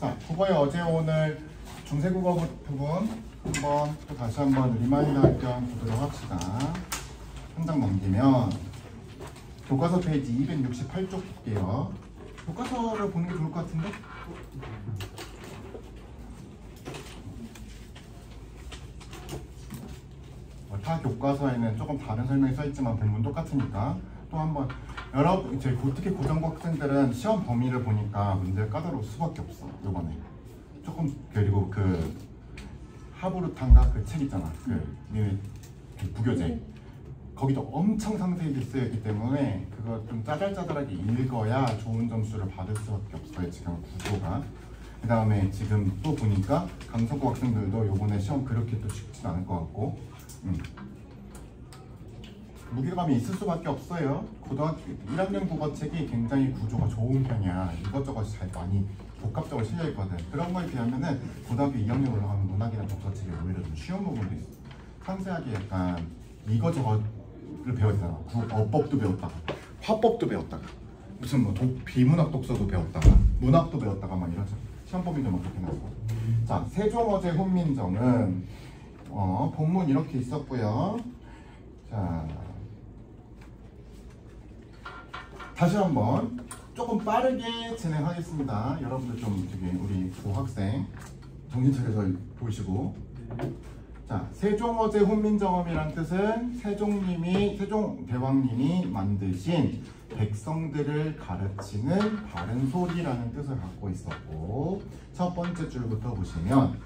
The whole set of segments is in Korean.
자, 국어의 어제 오늘 중세국어 부분 한번 또 다시 한번 리마인드 할 겸 보도록 합시다. 한 장 넘기면 교과서 페이지 268쪽 볼게요. 교과서를 보는 게 좋을 것 같은데? 타 교과서에는 조금 다른 설명이 써있지만 본문 똑같으니까 또 한번 여러분 이제 특히 고등부 학생들은 시험 범위를 보니까 문제가 까다로울 수밖에 없어. 요번에 조금 그리고 그 하부르탄가 그 책 있잖아. 그 부교재 거기도 엄청 상세히 쓰여있기 때문에 그거 좀 짜잘짜잘하게 읽어야 좋은 점수를 받을 수밖에 없어요. 지금 구조가. 그 다음에 지금 또 보니까 강서구 학생들도 요번에 시험 그렇게 또 쉽진 않을 것 같고 무게감이 있을 수밖에 없어요. 고등학교 1학년 국어책이 굉장히 구조가 좋은 편이야. 이것저것 잘 많이 복합적으로 실려있거든. 그런 거에 비하면은 고등학교 2학년 올라가면 문학이나 독서책이 오히려 좀 쉬운 부분도 있어. 상세하게 약간 이거저거를 배웠잖아. 어법도 배웠다가 화법도 배웠다가 무슨 뭐 비문학 독서도 배웠다가 문학도 배웠다가 막 이러죠. 시험 범위도 막 그렇게 나오고. 자, 세종어제 훈민정음 본문 이렇게 있었고요. 자, 다시 한번 조금 빠르게 진행하겠습니다. 여러분들 좀 저기 우리 고학생 정신 차려서 보시고. 자, 세종어제 훈민정음이란 뜻은 세종대왕님이 만드신 백성들을 가르치는 바른 소리라는 뜻을 갖고 있었고, 첫 번째 줄부터 보시면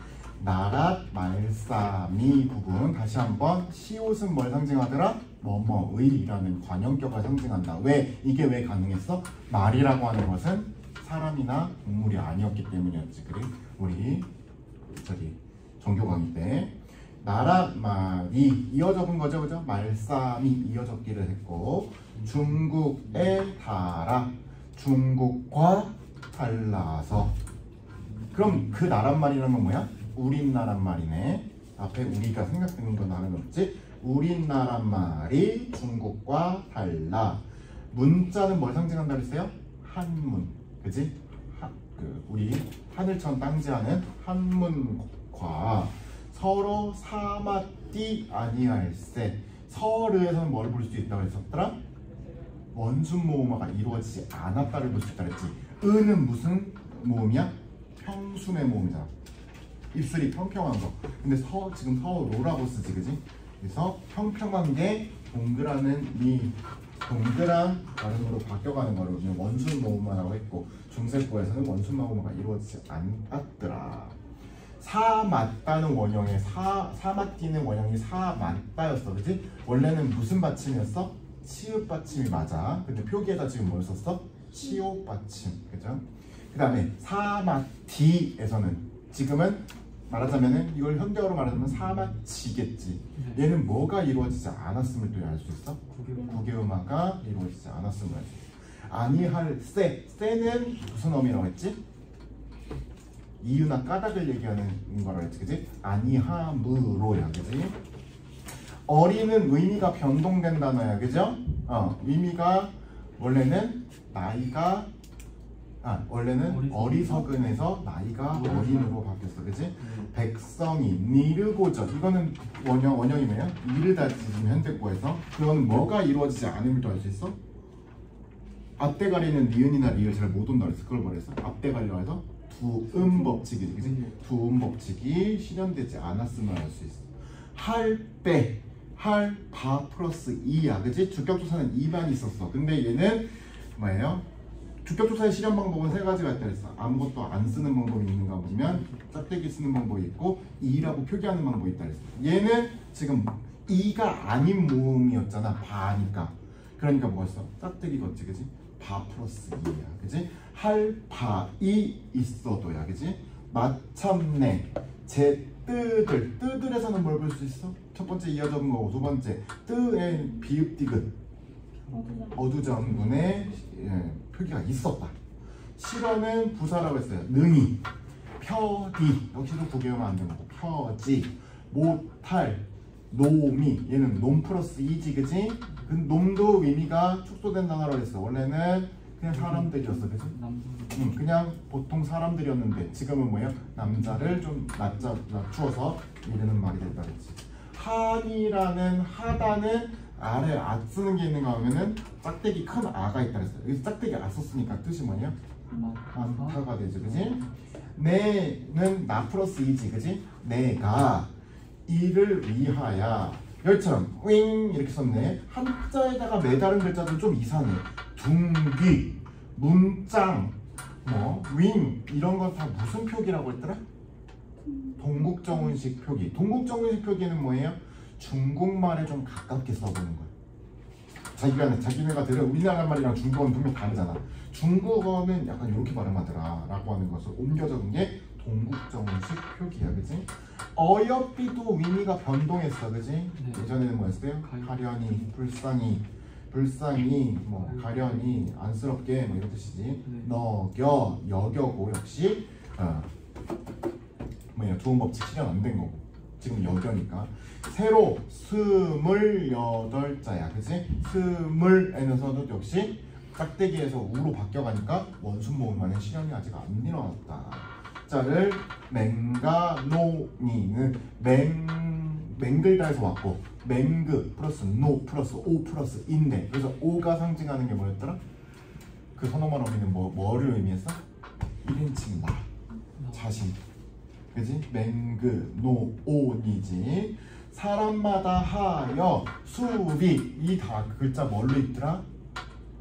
나랏, 말싸미 부분 다시 한번 시옷은 뭘 상징하더라? 뭐뭐의라는 관형격을 상징한다. 왜? 이게 왜 가능했어? 말이라고 하는 것은 사람이나 동물이 아니었기 때문이었지. 그래? 우리 저기 정교 강의 때 나랏, 말이 이어 적은 거죠, 그죠? 말싸미 이어 적기를 했고, 중국에 달아, 중국과 달라서. 그럼 그 나랏 말이라는 건 뭐야? 우리나라 말이네. 앞에 우리가 생각되는 건 나는 없지. 우리나라 말이 중국과 달라. 문자는 뭘 상징한다 그랬어요? 한문, 그지? 우리 하늘천 땅지하는 한문과 서로 사맞디 아니할세. 서르에서는 뭘 볼 수 있다고 했었더라? 원순 모음화가 이루어지지 않았다를 볼 수 있다 그랬지. 은은 무슨 모음이야? 평순의 모음이잖아. 입술이 평평한 거. 근데 지금 서로라고 쓰지, 그지? 그래서 평평한 게 동그라는 동그란 발음으로 바뀌어가는 거를 원순 모음화라고 했고, 중세국어에서는 원순 모음화가 이루어지지 않았더라. 사맞다는 원형의 사맞디는 원형이 사맞다였어, 그지? 원래는 무슨 받침이었어? 치읓 받침이 맞아. 근데 표기에다 지금 뭘 썼어? 치읓 받침, 그죠? 그 다음에 사맞디에서는 지금은 말하자면은 이걸 현대어로 말하자면 사맞지겠지. 얘는 뭐가 이루어지지 않았음을 또 알 수 있어? 국외음화가 이루어지지 않았음을 알 수 있어. 아니할 세는 무슨 어미라고 했지? 이유나 까닭을 얘기하는 거라고 했지, 그지? 아니함으로야, 그지? 어리는 의미가 변동된 단어야, 그죠? 의미가 원래는 나이가 원래는 어리석은에서 나이가 어린으로 바뀌었어, 그지? 백성이 니르고저, 이거는 원형이 뭐야? 이르다 지금 현대국어에서. 그거는 뭐가 이루어지지 않음을 또 알 수 있어? 앞대가리는 니은이나 리을 잘 못 온다 그랬어. 그걸 뭐랬어? 앞대가리라고 해서 두음법칙이지, 그지? 두음법칙이 실현되지 않았음을 알 수 있어. 바 플러스 이야, 그지? 주격조사는 2반이 있었어. 근데 얘는 뭐예요? 주격조사의 실현 방법은 세 가지가 있다 그랬어. 아무것도 안 쓰는 방법이 있는가 보면 짝대기 쓰는 방법이 있고 이라고 표기하는 방법이 있다 그랬어. 얘는 지금 이가 아닌 모음이었잖아. 바니까. 그러니까 뭐였어? 짝대기 걷지, 그지? 바 플러스 이야, 그지? 할 바이 있어도야, 그지? 마침내 제 뜨들에서는 뭘 볼 수 있어? 첫 번째 이어 적은 거고, 두 번째 뜨의 비읍 디귿 어두정군의 표기가 있었다. 실어는 부사라고 했어요. 능이, 펴디, 역시도 구개하면 안 되는 거고, 펴지, 못할, 놈이, 얘는 놈 플러스 이지, 그지? 그 놈도 의미가 축소된 단어라고 했어. 원래는 그냥 사람들이었어, 그지? 그냥 보통 사람들이었는데 지금은 뭐예요? 남자를 좀 낮추어서 이르는 말이 됐다 그랬지. 한이라는 하다는 아래 아 쓰는 게 있는가 하면은 짝대기 큰 아가 있다 그랬어요. 여기서 짝대기 아 썼으니까 뜻이 뭐냐? 많다가 되지, 그지? 내는 나 플러스 이지, 그지? 내가 이를 위하여 여기처럼 윙 이렇게 썼네. 한자에다가 매다른 글자도 좀 이상해. 둥기, 문짱, 뭐 윙 이런 건 다 무슨 표기라고 했더라? 동국정운식 표기. 동국정운식 표기는 뭐예요? 중국말에 좀 가깝게 써보는 거야. 자기네가 들은 우리나라 말이랑 중국어는 분명 다르잖아. 중국어는 약간 이렇게 발음하더라 라고 하는 것을 옮겨 적은 게 동국정운식 표기야, 그지? 어여삐도 의미가 변동했어, 그지? 네. 예전에는 뭐였어요? 가련이, 불쌍히, 뭐 가련이, 안쓰럽게 뭐 이런 뜻이지. 네. 너겨, 여겨고 역시 좋은 법칙 실현 안 된 거고 지금 여겨니까 새로 28자야, 그지? 스물에서도 역시 짝대기에서 우로 바뀌어가니까 원순모음만의 실현이 아직 안 일어났다. 자를 맹가노니는 맹글다에서 왔고 맹그 플러스 노 플러스 오 플러스 인데 그래서 오가 상징하는 게 뭐였더라? 그 선어말 어미는 뭐를 의미했어? 1인칭 나 자신, 그지? 맹그 노 오니지. 사람마다 하여 수비 이 다 글자 뭘로 있더라?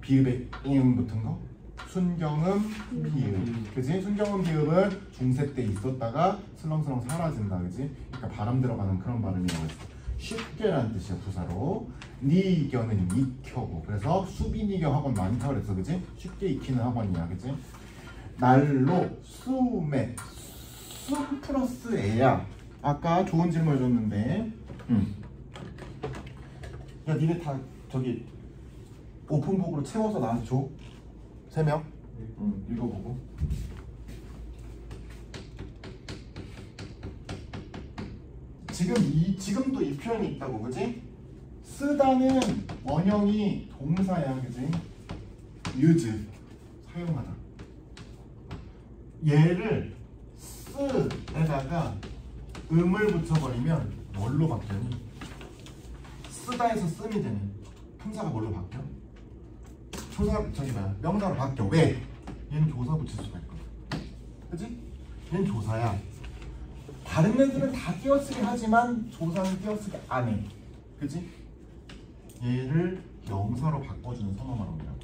비읍에 잉 붙은 거? 순경음 비읍, 그지? 순경음 비읍은 중세 때 있었다가 슬렁슬렁 사라진다, 그지? 그러니까 바람 들어가는 그런 발음이라고 했어. 쉽게란 뜻이야, 부사로. 니견은 익혀고, 그래서 수비니겨 학원 많다 그랬어, 그지? 쉽게 익히는 학원이야, 그지? 날로 수매 수 플러스 애야. 아까 좋은 질문 해줬는데 야 니네 다 저기 오픈북으로 채워서 나한테 줘. 3명? 읽어보고. 지금도 이 표현이 있다고, 그지? 쓰다는 원형이 동사야, 그지? use 사용하다. 얘를 쓰에다가 음을 붙여버리면 뭘로 바뀌니? 쓰다에서 씀이 되니 품사가 뭘로 바뀌어? 명사로 바뀌어. 왜? 얘는 조사 붙일 수가 있거든, 그치? 얘는 조사야. 다른 애들은 다 띄어쓰기 하지만 조사는 띄어쓰기 안 해, 그치? 얘를 명사로 바꿔주는 선어말어미라고.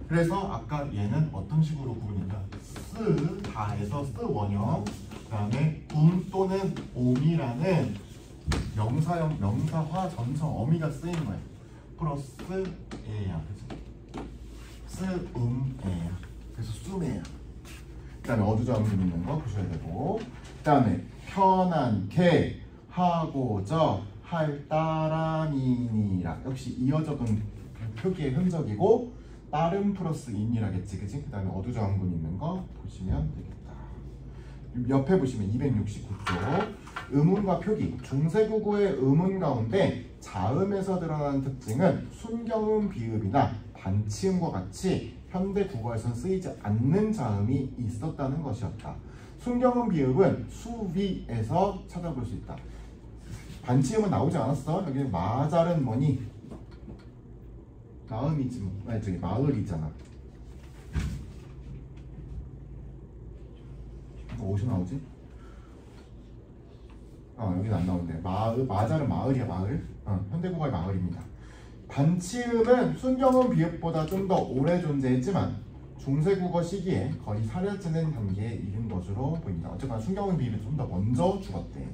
그래서 아까 얘는 어떤 식으로 구분인가? 쓰다에서 쓰 원형, 그 다음에 또는 옴이라는 명사화 전성 어미가 쓰이는 거야. 플러스 에야, 그치? 쓰음에야. 그래서 쏨에야. 그 다음에 어두저음이 있는 거 보셔야 되고, 그 다음에 편안케 하고저 할 따라니니라. 역시 이어적은 표기의 흔적이고 따름 플러스 인이라겠지, 그치? 그 다음에 어두저음군 있는 거 보시면 되겠다. 옆에 보시면 269쪽 음운과 표기. 중세국어의 음운 가운데 자음에서 드러나는 특징은 순경음 비읍이나 반치음과 같이 현대 국어에서는 쓰이지 않는 자음이 있었다는 것이었다. 순경음 비읍은 수비에서 찾아볼 수 있다. 반치음은 나오지 않았어. 여기는 마잘은 뭐니? 마음이지, 아니 저기 마을이잖아. 이거 어디서 나오지? 여기는 안 나오는데. 마잘은 마을이야, 마을. 현대국어의 마을입니다. 반치음은 순경음 비읍보다 좀 더 오래 존재했지만 중세국어 시기에 거의 사라지는 단계에 이른 것으로 보입니다. 어쨌거나 순경음 비읍이 좀 더 먼저 죽었대.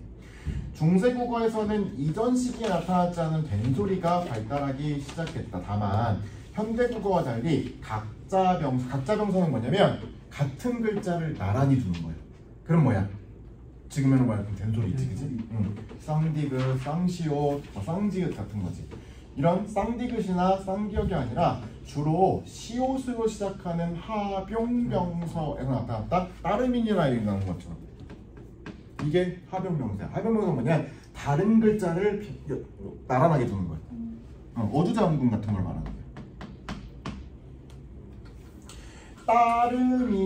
중세국어에서는 이전 시기에 나타나지 않은 된소리가 발달하기 시작했다. 다만 현대국어와 달리 각자병서는 뭐냐면 같은 글자를 나란히 두는 거예요. 그럼 뭐야? 지금에는 뭐야? 된소리 있지, 그치? 쌍디귿, 쌍시옷, 쌍지읒 같은 거지. 이런 쌍디귿이나 쌍기역이 아니라 주로 시옷으로 시작하는 하병명서에서 나타났다. 따르민이나 이런 것처럼. 이게 하병명사야. 하병명사는 뭐냐? 다른 글자를 나란하게 두는 거야. 어두자음군 같은 걸 말하는 거야.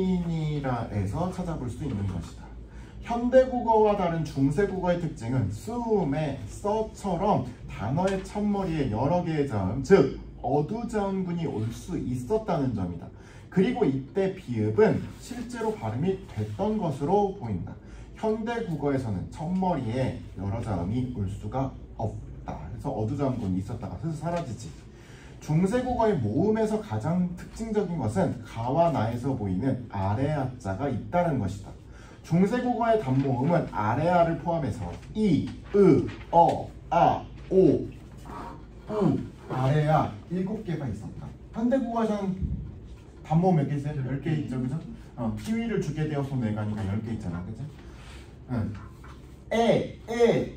따르미니라에서 찾아볼 수 있는 것이다. 현대국어와 다른 중세국어의 특징은 숨에 써처럼 단어의 첫머리에 여러 개의 자음, 즉 어두자음군이 올 수 있었다는 점이다. 그리고 이때 비읍은 실제로 발음이 됐던 것으로 보인다. 현대국어에서는 첫머리에 여러 자음이 올 수가 없다. 그래서 어두자음군이 있었다가 슬슬 사라지지. 중세국어의 모음에서 가장 특징적인 것은 가와 나에서 보이는 아래아자가 있다는 것이다. 중세국어의 단모음은 아래아를 포함해서 이, 으, 어, 아, 오, 우, 아래아 7개가 있었다. 현대국어에서는 단모음 몇 개 있어요? 10개 있죠, 그죠? 키위를 주게 되어서 내가니까 10개 있잖아, 그죠?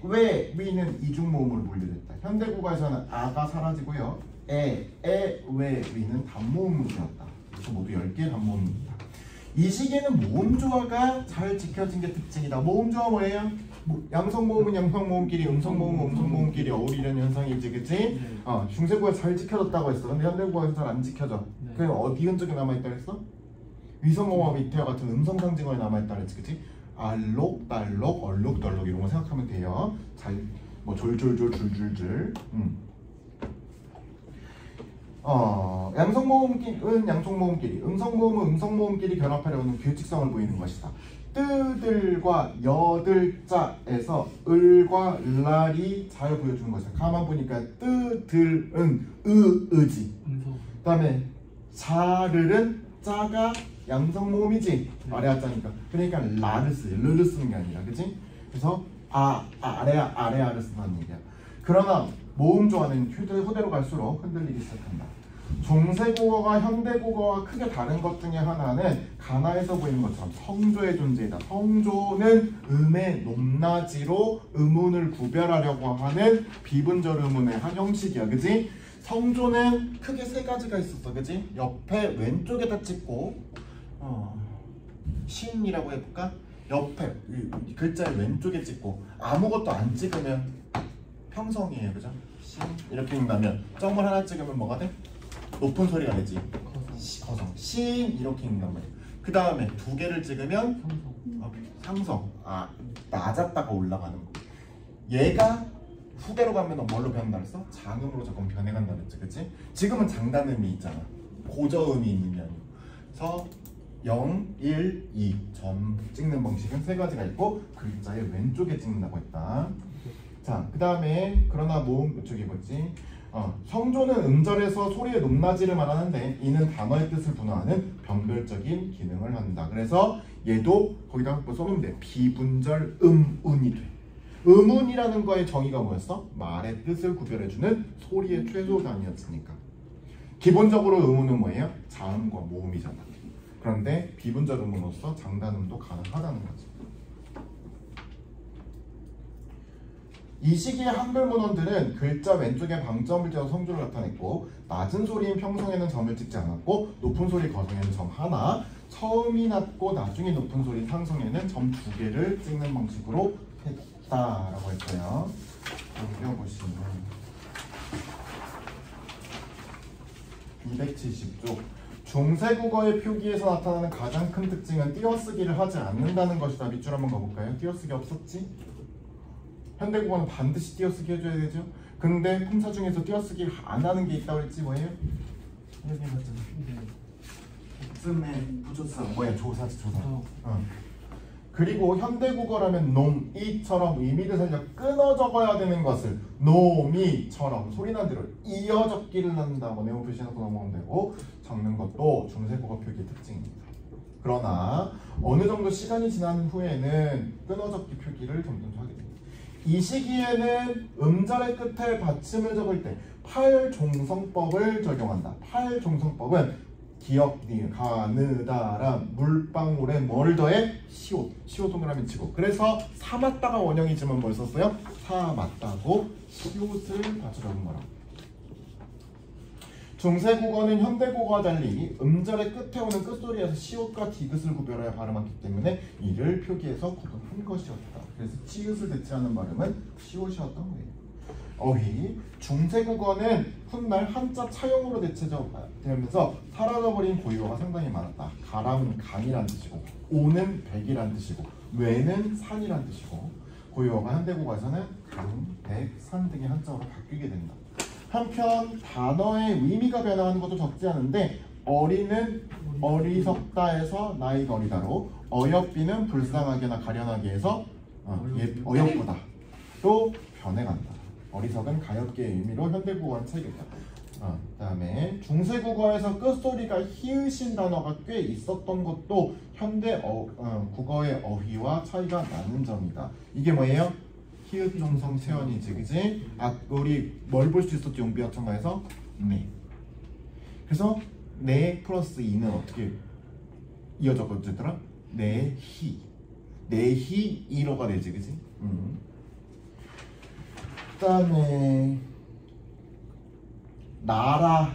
왜, 위는 이중모음으로 분류됐다. 현대국어에서는 아가 사라지고요. 왜, 위는 단모음으로 되었다. 그래서 모두 10개의 단모음입니다. 이 시기에는 모음조화가 잘 지켜진 게 특징이다. 모음조화 뭐예요? 양성모음은 양성모음끼리, 음성모음은 음성모음끼리 어울리는 현상이지, 그치? 중세국어에 잘 지켜졌다고 했어. 근데 현대국어에서 잘 안 지켜져. 그럼 어디 흔적이 남아있다 그랬어? 위성어와 밑에와 같은 음성상징어에 남아있다 그랬지, 그치? 알록, 딸록, 얼룩, 덜록 이런 거 생각하면 돼요. 잘, 뭐 졸졸졸, 줄줄줄. 양성모음은 양성모음끼리, 음성모음은 음성모음끼리 결합하려는 규칙성을 보이는 것이다. 뜨들과 여들자에서 을과 랄이 잘 보여주는 것이다. 가만 보니까 뜨들은 으지. 그 다음에 자르는 자가 양성모음이지. 아래아자니까. 그러니까 라를 쓰지. 르를 쓰는 게 아니라, 그치? 그래서 아래아를 쓴다는 얘기야. 그러나 모음조화는 후대로 갈수록 흔들리기 시작한다. 중세국어가 현대국어와 크게 다른 것 중에 하나는 가나에서 보이는 것처럼 성조의 존재이다. 성조는 음의 높낮이로 음운을 구별하려고 하는 비분절 음운의 한 형식이야, 그지? 성조는 크게 3가지가 있었어, 그지? 옆에 왼쪽에다 찍고 신이라고 해볼까? 옆에 글자의 왼쪽에 찍고 아무것도 안 찍으면 평성이에요, 그죠? 신 이렇게 읽는다면 점을 하나 찍으면 뭐가 돼? 높은 소리가 되지. 거성. 신 이렇게 읽는단 말이야. 그 다음에 2개를 찍으면 상성. 낮았다가 올라가는 거. 얘가 후대로 가면 뭘로 변한다 그랬어? 장음으로 조금 변해간다 그랬지, 그치? 지금은 장단음이 있잖아. 고저음이 있는 게 아니고. 그래서 0, 1, 2 점 찍는 방식은 3가지가 있고 글자의 왼쪽에 찍는다고 했다. 자, 그 다음에 그러나 모음 저기 뭐지? 성조는 음절에서 소리의 높낮이를 말하는데 이는 단어의 뜻을 분화하는 변별적인 기능을 한다. 그래서 얘도 거기다 뭐 써놓으면 돼. 비분절 음운이 돼. 음운이라는 거의 정의가 뭐였어? 말의 뜻을 구별해주는 소리의 최소 단위였으니까. 기본적으로 음운은 뭐예요? 자음과 모음이잖아. 그런데 비분절 음으로서 장단음도 가능하다는 거지. 이 시기의 한글 문헌들은 글자 왼쪽에 방점을 지어 성조를 나타냈고 낮은 소리인 평성에는 점을 찍지 않았고 높은 소리 거성에는 점 하나, 처음이 낮고 나중에 높은 소리 상성에는 점 2개를 찍는 방식으로 했다라고 했어요. 보시면 270쪽 중세국어의 표기에서 나타나는 가장 큰 특징은 띄어쓰기를 하지 않는다는 것이다. 밑줄 한번 가볼까요? 띄어쓰기 없었지? 현대국어는 반드시 띄어쓰기 해줘야 되죠? 근데 품사 중에서 띄어쓰기 안 하는 게 있다고 했지 뭐예요? 여기 봤잖아. 씀의 부조사 뭐야? 조사지 조사. 그리고 현대국어라면 놈, 이처럼 의미를 살려 끊어 적어야 되는 것을 놈이처럼 소리난 대로 이어 적기를 한다고 내용 표시해놓고 넘어가면 되고 적는 것도 중세국어 표기의 특징입니다. 그러나 어느 정도 시간이 지난 후에는 끊어 적기 표기를 점점 하게 됩니다. 이 시기에는 음절의 끝에 받침을 적을 때 팔종성법을 적용한다. 팔종성법은 기역, 니은, 가, 느, 다, 람, 물방울에 뭘 더해? 시옷. 시옷 동그라미 치고. 그래서 사 맞다가 원형이지만 뭘 썼어요? 사 맞다고 시옷을 받쳐 적은 거라고. 중세국어는 현대국어와 달리 음절의 끝에 오는 끝소리에서 시옷과 디귿을 구별하여 발음하기 때문에 이를 표기해서 구분한 것이었다. 그래서 치읓을 대체하는 발음은 시옷이었던 거예요. 어휘. 중세국어는 훗날 한자 차용으로 대체되면서 사라져버린 고유어가 상당히 많았다. 가람은 강이란 뜻이고, 오는 백이란 뜻이고, 외는 산이란 뜻이고, 고유어가 현대국어에서는 강, 백, 산 등의 한자어로 바뀌게 된다. 한편 단어의 의미가 변화하는 것도 적지 않은데, 어리는 어리석다에서 나이가 어리다로, 어여삐는 불쌍하게나 가련하게 해서 어여쁘다 또 변해간다. 어리석은 가엾게의 의미로 현대국어는 체계다. 그다음에 중세국어에서 끝소리가 히읗인 단어가 꽤 있었던 것도 현대 국어의 어휘와 차이가 나는 점이다. 이게 뭐예요? 히읗 종성 체언이지, 그지? 우리 뭘 볼 수 있었지? 용비어천가에서 네. 그래서 네 플러스 이는 어떻게 이어졌더라? 네히. 네히 이로가 되지, 그지? 그다음에 나라,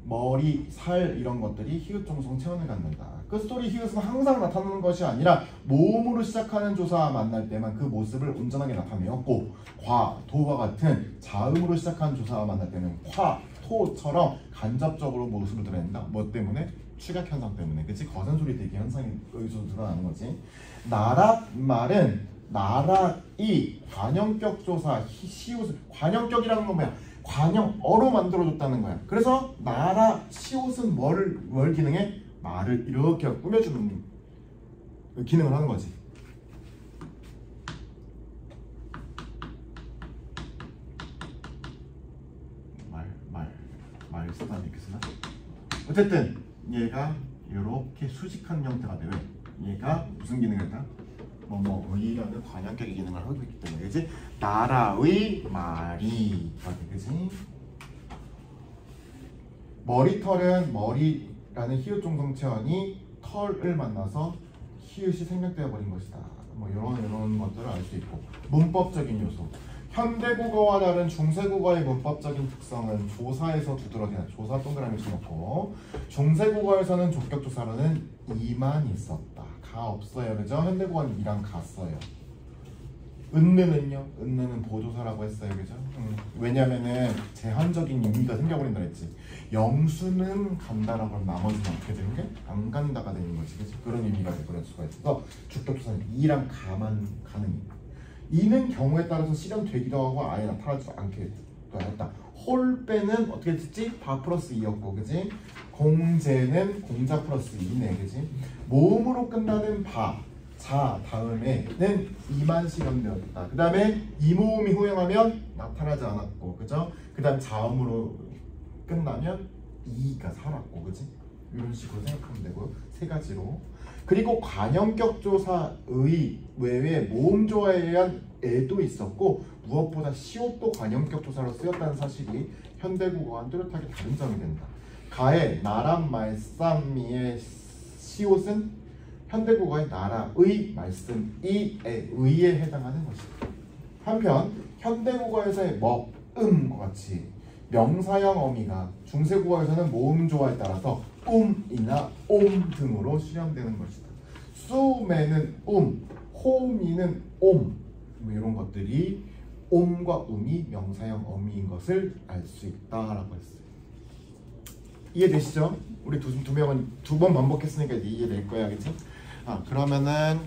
머리, 살 이런 것들이 히읗 종성 체언을 갖는다. 끝소리 히읗은 항상 나타나는 것이 아니라 모음으로 시작하는 조사와 만날 때만 그 모습을 온전하게 나타내었고, 과, 도와 같은 자음으로 시작하는 조사와 만날 때는 과, 토처럼 간접적으로 모습을 드러낸다. 뭐 때문에? 축약 현상 때문에, 그치? 거센 소리 대기 현상이 여기서 드러나는 거지. 나라 말은 나라이 관형격 조사 시옷을, 관형격이라는 건 뭐야? 관형어로 만들어줬다는 거야. 그래서 나라 시옷은 뭘 기능해? 말을 이렇게 꾸며주는 기능을 하는 거지. 말 쓰다 이렇게 쓰나? 어쨌든 얘가 이렇게 수직한 형태가 돼. 왜? 얘가 무슨 기능을 했다? 뭐의라는 관형격의 기능을 하고 있기 때문에, 그지? 나라의 말이, 그지? 머리털은 머리라는 히읗 종성 체언이 털을 만나서 히읗이 생략되어 버린 것이다. 뭐 이런 것들을 알 수 있고, 문법적인 요소. 현대국어와 다른 중세국어의 문법적인 특성은 조사에서 두드러지는, 조사 동그라미 쳐놓고, 중세국어에서는 족격조사로는 이만 있었다. 가 없어요, 그죠? 현대국어는 이랑 가 써요. 은느는요? 은느는 보조사라고 했어요, 그죠? 왜냐면은 제한적인 의미가 생겨버린다 했지. 영수는 간다라고 하면 나머지는 어떻게 되는 게? 안 간다가 되는 거지, 그치? 그런 의미가 돼버릴 수가 있어서 족격조사는 이랑 가만 가능해. 이는 경우에 따라서 실현되기도 하고 아예 나타나지도 않게 했다. 홀빼는 어떻게 됐지? 바 플러스 2였고, 그지? 공제는 공자 플러스 2네, 그지? 모음으로 끝나는 바, 자 다음에는 이만 실현되었다. 그 다음에 이모음이 후행하면 나타나지 않았고, 그죠? 그 다음 자음으로 끝나면 이가 살았고, 그지? 이런 식으로 생각하면 되고, 세 가지로. 그리고 관형격 조사의 외에 모음 조화에 의한 애도 있었고, 무엇보다 시옷도 관형격 조사로 쓰였다는 사실이 현대국어와는 뚜렷하게 다른 점이 된다. 가의 나란 말씀이의 시옷은 현대국어의 나라의 말씀이의 의에 해당하는 것이다. 한편 현대국어에서의 먹음과 같이 명사형 어미가 중세국어에서는 모음 조화에 따라서 이나 등으로 실현되는 것이다. 수매는 호미는 뭐 이런 것들이 옴과 음이 명사형 어미인 것을 알 수 있다라고 했어요. 이해되시죠? 우리 두 명은 두 번 반복했으니까 이제 이해될 거야, 그치? 그러면은